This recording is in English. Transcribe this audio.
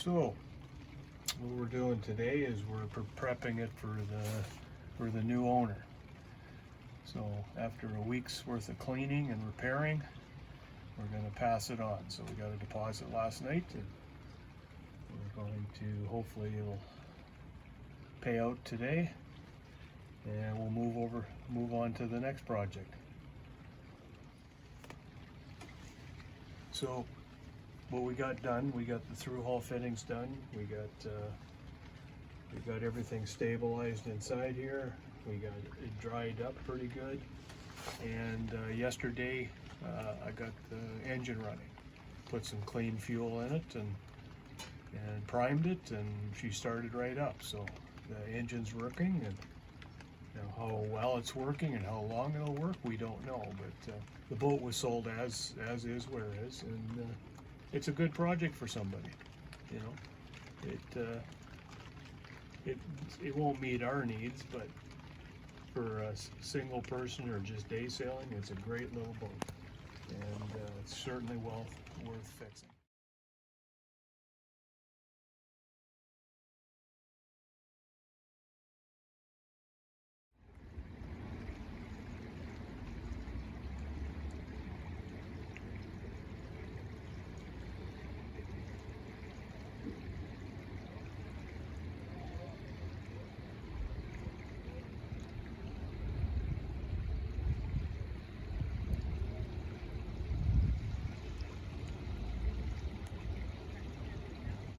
So what we're doing today is we're prepping it for the new owner. So after a week's worth of cleaning and repairing, we're going to pass it on. So we got a deposit last night, and we're going to, hopefully it'll pay out today, and we'll move on to the next project. So what we got done, we got the through hull fittings done. We got everything stabilized inside here. We got it dried up pretty good. And yesterday I got the engine running. Put some clean fuel in it and primed it, and she started right up. So the engine's working, and how well it's working and how long it'll work, we don't know. But the boat was sold as is, where is, and it's a good project for somebody. It won't meet our needs, but for a single person or just day sailing, it's a great little boat, and it's certainly well worth fixing.